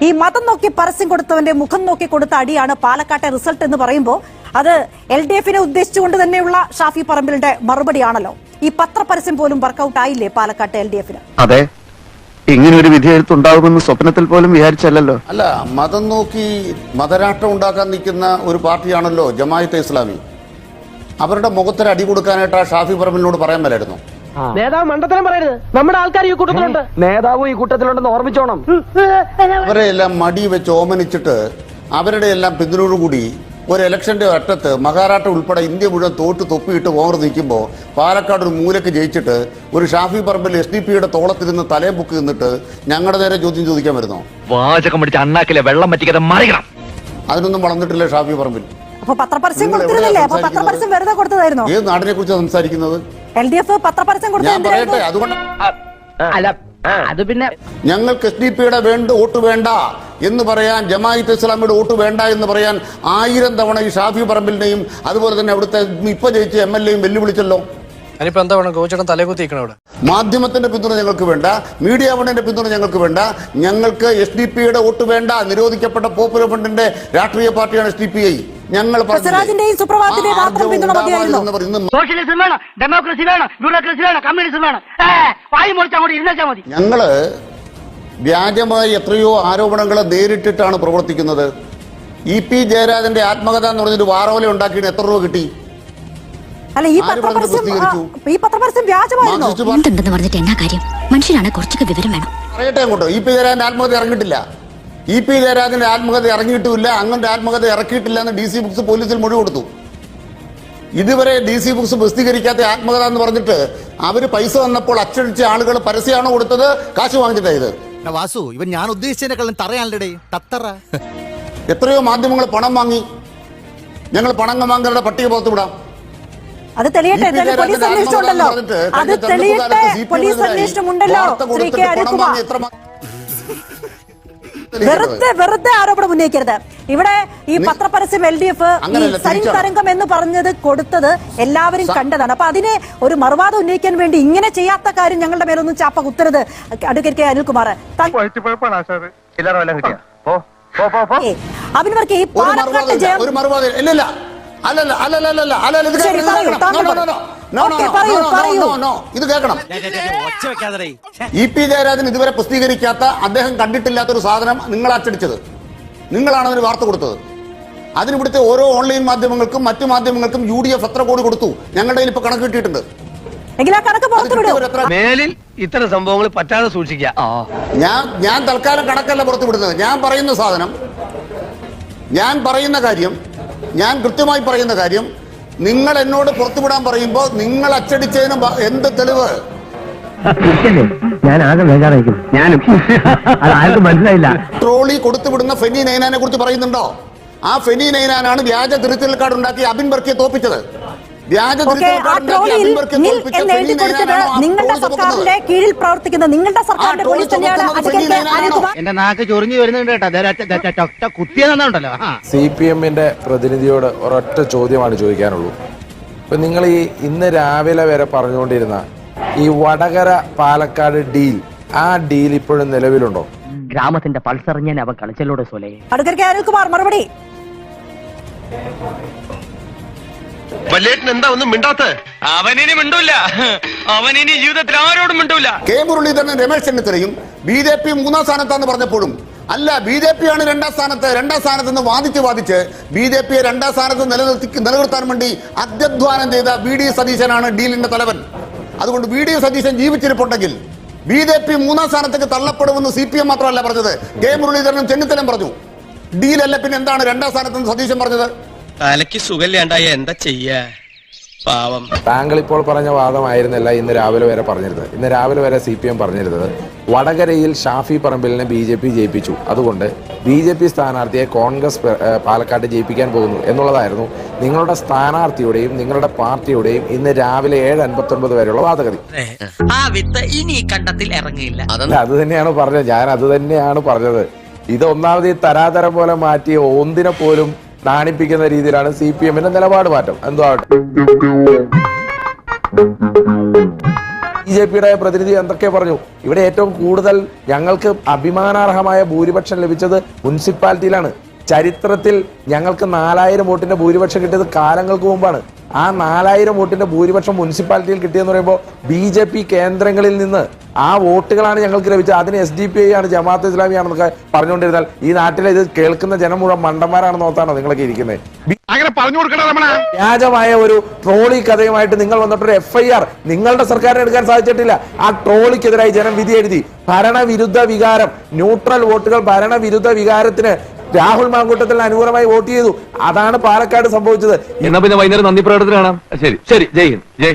ഈ മതം നോക്കി പരസ്യം കൊടുത്തവന്റെ മുഖം നോക്കി കൊടുത്ത അടിയാണ് പാലക്കാട്ടെ റിസൾട്ട് എന്ന് പറയുമ്പോൾ അത് LDFനെ ഉദ്ദേശിച്ചുകൊണ്ട് തന്നെയുള്ള ഷാഫി പറമ്പിലിന്റെ മറുപടിയാണല്ലോ. ഈ പത്രപരസ്യം പോലും വർക്കൗട്ട് ആയില്ലേ പാലക്കാട്ടെ LDFന്? അതെ, ഇങ്ങനെ ഒരു വിധിയെഴുത്തുണ്ടാവുമെന്ന് സ്വപ്നത്തിൽ പോലും വിചാരിച്ചല്ലോ. അല്ല, മതം നോക്കി മതരാഷ്ട്രം ഉണ്ടാക്കാൻ നിൽക്കുന്ന ഒരു പാർട്ടിയാണല്ലോ ജമാഅത്തെ ഇസ്ലാമി. അവരുടെ മുഖത്തൊരു അടി കൊടുക്കാനായിട്ട് ആ ഷാഫി പറമ്പിലിനോട് പറയാൻ മേലായിരുന്നു. നേതാവ് മണ്ടത്തരം പറയരുത്, നമ്മുടെ ആൾക്കാർ ഈ കൂട്ടത്തിലുണ്ട്. നേതാവ് ഈ കൂട്ടത്തിലുണ്ടെന്ന് ഓർമ്മിച്ചോണം. അവരെ എല്ലാം മടി വെച്ച് ഓമനിച്ചിട്ട് അവരുടെ എല്ലാം പിന്തുണയോടുകൂടി ഒരു ഇലക്ഷന്റെ അറ്റത്ത് മഹാരാഷ്ട്ര ഉൾപ്പെടെ ഇന്ത്യ മുഴുവൻ തോട്ട് തൊപ്പിയിട്ട് കോൺഗ്രസ് നിൽക്കുമ്പോൾ പാലക്കാട് ഒരു മൂലക്ക് ജയിച്ചിട്ട് ഒരു ഷാഫി പറമ്പിൽ SDP-യുടെ തോളത്തിരുന്ന് തലയെ ബുക്ക് നിന്നിട്ട് ഞങ്ങളുടെ നേരെ ചോദ്യം ചോദിക്കാൻ വരുന്നോ? വാചകം പിടിച്ച് അണ്ണാക്കിലെ വെള്ളം പറ്റിക്കാതെ മറികണം. അതിനൊന്നും വളർന്നിട്ടില്ല ഷാഫി പറമ്പിൽ. അപ്പൊ പത്രപരസ്യം കൊടുത്തിരുന്നില്ലേ? അപ്പൊ പത്രപരസ്യം വെറുതെ കൊടുത്തതായിരുന്നു. ഏത് നാടിനെ കുറിച്ച് സംസാരിക്കുന്നത്? LDF പത്രപരസ്യം ഞാൻ പറയട്ടെ, അതുകൊണ്ട് അല്ല, അത് പിന്നെ ഞങ്ങൾക്ക് SDP-യുടെ വോട്ട് വേണ്ട എന്ന് പറയാൻ, ജമാഅത്തെ ഇസ്ലാമിയുടെ വോട്ട് വേണ്ട എന്ന് പറയാൻ 1000 തവണ ഈ ഷാഫി പറമ്പിലിനെയും അതുപോലെ തന്നെ അവിടുത്തെ ഇപ്പൊ ജയിച്ച MLA-യും വെല്ലുവിളിച്ചല്ലോ. അതിനിപ്പോ എന്താ വേണം? ഗോചേട്ടൻ തലകുത്തിക്കണം അവിടെ. മാധ്യമത്തിന്റെ പിന്തുണ ഞങ്ങൾക്ക് വേണ്ട, മീഡിയ ഫണ്ടിന്റെ പിന്തുണ ഞങ്ങൾക്ക് വേണ്ട. ഞങ്ങൾക്ക് SDP-യുടെ വോട്ട് വേണ്ട. നിരോധിക്കപ്പെട്ട പോപ്പുലർ ഫണ്ടിന്റെ രാഷ്ട്രീയ പാർട്ടിയാണ് SDP-ഐ. ഞങ്ങൾ സോഷ്യലിസം വേണം, ഡെമോക്രസി വേണം, ബ്യൂറോക്രസി വേണം, കമ്മ്യൂണിസം വേണം. വായി മുറിച്ചങ്ങോട്ട് ഇരുന്നാ മതി. ഞങ്ങള് വ്യാജമായി എത്രയോ ആരോപണങ്ങൾ നേരിട്ടിട്ടാണ് പ്രവർത്തിക്കുന്നത്. EP ജയരാജന്റെ ആത്മകഥ എന്ന് പറഞ്ഞൊരു വാറോല ഉണ്ടാക്കിയിട്ട് എത്ര രൂപ കിട്ടി? ഈ പത്രപരസ്യം വ്യാജമായിരുന്നു പറഞ്ഞിട്ട് എന്നാ കാര്യം? മനുഷ്യനാണ്, കുറച്ചൊക്കെ വിവരം വേണം. പറയട്ടെ അങ്ങോട്ട്. EP ജയരാജന്റെ ആത്മകഥ ഇറങ്ങിയിട്ടില്ല. EP ജയരാജന്റെ ആത്മകഥ ഇറങ്ങിയിട്ടുമില്ല. അങ്ങനത്തെ ആത്മകഥ ഇറക്കിയിട്ടില്ല എന്ന് DC ബുക്സ് പോലീസിൽ മൊഴി കൊടുത്തു. ഇതുവരെ DC ബുക്സ് പ്രസിദ്ധീകരിക്കാത്ത ആത്മകഥ എന്ന് പറഞ്ഞിട്ട് അവര് പൈസ വന്നപ്പോൾ അച്ചടിച്ച ആളുകൾ പരസ്യമാണോ കൊടുത്തത്, കാശ് വാങ്ങിച്ചിട്ടായത്? വാസു, ഇവൻ ഞാൻ ഉദ്ദേശിച്ചതിനെക്കാളും തറയാണല്ലേ തത്തറ. എത്രയോ മാധ്യമങ്ങൾ പണം വാങ്ങി. ഞങ്ങൾ പണം വാങ്ങുന്നവരുടെ പട്ടിക പുറത്തു വിടാം. അത് തെളിയട്ടെ, പോലീസ് അന്വേഷണമുണ്ടല്ലോ. അത് തെളിയട്ടെ, പോലീസ് അന്വേഷണമുണ്ടല്ലോ. വെറുതെ ആരോപണം ഉന്നയിക്കരുത്. ഇവിടെ ഈ പത്രപരസ്യം LDF തരംഗം എന്ന് പറഞ്ഞത് കൊടുത്തത് എല്ലാവരും കണ്ടതാണ്. അപ്പൊ അതിനെ ഒരു മറുവാദം ഉന്നയിക്കാൻ വേണ്ടി ഇങ്ങനെ ചെയ്യാത്ത കാര്യം ഞങ്ങളുടെ മേലൊന്നും ചാപ്പ കുത്തരുത്. അഡ്വക്കേറ്റ് അനിൽകുമാർ, അഭിനവർക്ക് ഈ പാലക്കാട്ട് ജയം ഇത് കേൾക്കണം. EP ജയരാജൻ ഇതുവരെ പ്രസിദ്ധീകരിക്കാത്ത, അദ്ദേഹം കണ്ടിട്ടില്ലാത്തൊരു സാധനം നിങ്ങൾ അച്ചടിച്ചത്, നിങ്ങളാണ് അതിന് വാർത്ത കൊടുത്തത്. അതിനിവിടുത്തെ ഓരോ ഓൺലൈൻ മാധ്യമങ്ങൾക്കും മറ്റു മാധ്യമങ്ങൾക്കും UDF എത്ര കോടി കൊടുത്തു? ഞങ്ങളുടെ കയ്യിൽ ഇപ്പൊ കണക്ക് കിട്ടിയിട്ടുണ്ട്. മേലിൽ ഇത്തരം സംഭവങ്ങൾ പറ്റാതെ സൂക്ഷിക്കുക. ഞാൻ തൽക്കാലം കണക്കല്ല പുറത്തുവിടുന്നത്. ഞാൻ പറയുന്ന സാധനം, ഞാൻ പറയുന്ന കാര്യം, ഞാൻ കൃത്യമായി പറയുന്ന കാര്യം, നിങ്ങൾ എന്നോട് പുറത്തുവിടാൻ പറയുമ്പോൾ നിങ്ങൾ അച്ചടിച്ചതിന് എന്ത് തെളിവ്? ഞാൻ ആകെ വേഗാറായിരിക്കും. ഞാനും ആർക്കും മനസ്സിലായില്ല. ട്രോളി കൊടുത്തുവിടുന്ന ഫെനി നൈനാനെ കുറിച്ച് പറയുന്നുണ്ടോ? ആ ഫെനി നൈനാനാണ് വ്യാജ തിരുത്തൽ കാർഡ് ഉണ്ടാക്കി അബിൻ ബർക്കിയെ തോപ്പിച്ചത്. നിങ്ങളുടെ സർക്കാരിന്റെ കീഴിൽ പ്രവർത്തിക്കുന്ന നിങ്ങളുടെ സർക്കാരിന്റെ പോലീസ് തന്നെയാണ്. എന്റെ നാക്ക് ചൊറിഞ്ഞു വരുന്നുണ്ട് കേട്ടോ. കുത്തിയെന്നുണ്ടല്ലോ. CPM-ന്റെ പ്രതിനിധിയോട് ഒരൊറ്റ ചോദ്യമാണ് ചോദിക്കാനുള്ളൂ. ഇപ്പൊ നിങ്ങൾ ഈ ഇന്ന് രാവിലെ വരെ പറഞ്ഞുകൊണ്ടിരുന്ന ഈ വടകര പാലക്കാട് ഡീൽ, ആ ഡീൽ ഇപ്പോഴും നിലവിലുണ്ടോ? ഗ്രാമത്തിന്റെ പൾസറിഞ്ഞാൽ അവൻ കളിച്ചല്ലോടെ സോലെ. അഡ്വക്കേറ്റ് അനിൽകുമാർ മറുപടി. എന്താ ഒന്നും മിണ്ടാത്ത? അവനിനി മിണ്ടൂല, അവനിനി ജീവിതത്തിൽ ആരോടും മിണ്ടൂല. K. മുരളീധരനും രമേശ് ചെന്നിത്തലയും BJP 3-ാം സ്ഥാനത്താന്ന് പറഞ്ഞപ്പോഴും അല്ല, BJP ആണ് 2-ാം സ്ഥാനത്ത് നിന്ന് വാദിച്ച് BJP-യെ 2-ാം സ്ഥാനത്ത് നിലനിർത്താൻ വേണ്ടി അത്യധ്വാനം ചെയ്ത VD സതീശനാണ് ഡീലിന്റെ തലവൻ. അതുകൊണ്ട് VD സതീശൻ ജീവിച്ചിരിപ്പുണ്ടെങ്കിൽ BJP 3-ാം സ്ഥാനത്തേക്ക് തള്ളപ്പെടുമെന്ന് CPM മാത്രമല്ല പറഞ്ഞത്, K. മുരളീധരനും ചെന്നിത്തലയും പറഞ്ഞു. ഡീലല്ല പിന്നെ എന്താണ് 2-ാം സ്ഥാനത്ത് സതീശൻ പറഞ്ഞത്? തലയ്ക്ക് സുഖമില്ലാണ്ടായ എന്താ ചെയ്യാ, പാവം. താങ്കൾ ഇപ്പോൾ പറഞ്ഞ വാദമായിരുന്നില്ല ഇന്ന് രാവിലെ വരെ പറഞ്ഞിരുന്നത്. ഇന്ന് രാവിലെ വരെ CPM പറഞ്ഞിരുന്നത് വടകരയിൽ ഷാഫി പറമ്പിലിനെ BJP ജയിപ്പിച്ചു, അതുകൊണ്ട് BJP സ്ഥാനാർത്ഥിയെ കോൺഗ്രസ് പാലക്കാട്ട് ജയിപ്പിക്കാൻ പോകുന്നു എന്നുള്ളതായിരുന്നു നിങ്ങളുടെ സ്ഥാനാർത്ഥിയുടെയും നിങ്ങളുടെ പാർട്ടിയുടെയും ഇന്ന് രാവിലെ 7:59 വരെയുള്ള വാദഗതി. അത് തന്നെയാണ് പറഞ്ഞത്. ഞാൻ അത് തന്നെയാണ് പറഞ്ഞത്. ഇത് ഒന്നാമത് ഈ തരാതരം പോലെ മാറ്റിയ ഒന്നിനെ പോലും നാണിപ്പിക്കുന്ന രീതിയിലാണ് CPM-ന്റെ നിലപാട് മാറ്റം. എന്തോ ആവട്ടെ. BJP-യുടെ പ്രതിനിധി എന്തൊക്കെ പറഞ്ഞു? ഇവിടെ ഏറ്റവും കൂടുതൽ ഞങ്ങൾക്ക് അഭിമാനാർഹമായ ഭൂരിപക്ഷം ലഭിച്ചത് മുനിസിപ്പാലിറ്റിയിലാണ്. ചരിത്രത്തിൽ ഞങ്ങൾക്ക് 4000 വോട്ടിന്റെ ഭൂരിപക്ഷം കിട്ടിയത് കാലങ്ങൾക്ക് മുമ്പാണ്. ആ 4000 വോട്ടിന്റെ ഭൂരിപക്ഷം മുനിസിപ്പാലിറ്റിയിൽ കിട്ടിയെന്ന് പറയുമ്പോൾ BJP കേന്ദ്രങ്ങളിൽ നിന്ന് ആ വോട്ടുകളാണ് ഞങ്ങൾക്ക് ലഭിച്ചത്. അതിന് SDPI ആണ്, ജമാഅത്ത് ഇസ്ലാമി ആണെന്നൊക്കെ പറഞ്ഞുകൊണ്ടിരുന്നാൽ ഈ നാട്ടിലെ ഇത് കേൾക്കുന്ന ജനം മുഴുവൻ മണ്ടന്മാരാണെന്ന് ഓർത്താണോ നിങ്ങളൊക്കെ ഇരിക്കുന്നത്? അങ്ങനെ പറഞ്ഞു കൊടുക്കണ വ്യാജമായ ഒരു ട്രോളി കഥയുമായിട്ട് നിങ്ങൾ വന്നിട്ടൊരു FIR നിങ്ങളുടെ സർക്കാരിന് എടുക്കാൻ സാധിച്ചിട്ടില്ല. ആ ട്രോളിക്കെതിരായി ജനം വിധി എഴുതി. ഭരണവിരുദ്ധ വികാരം, ന്യൂട്രൽ വോട്ടുകൾ ഭരണവിരുദ്ധ വികാരത്തിന് രാഹുൽ മാങ്കൂട്ടത്തിന് അനുകൂലമായി വോട്ട് ചെയ്തു. അതാണ് പാലക്കാട് സംഭവിച്ചത്. എന്നാ പിന്നെ വൈകുന്നേരം നന്ദി പ്രകടനത്തിന് കാണാം. ശരി ശരി, ജയ് ഹിന്ദ്.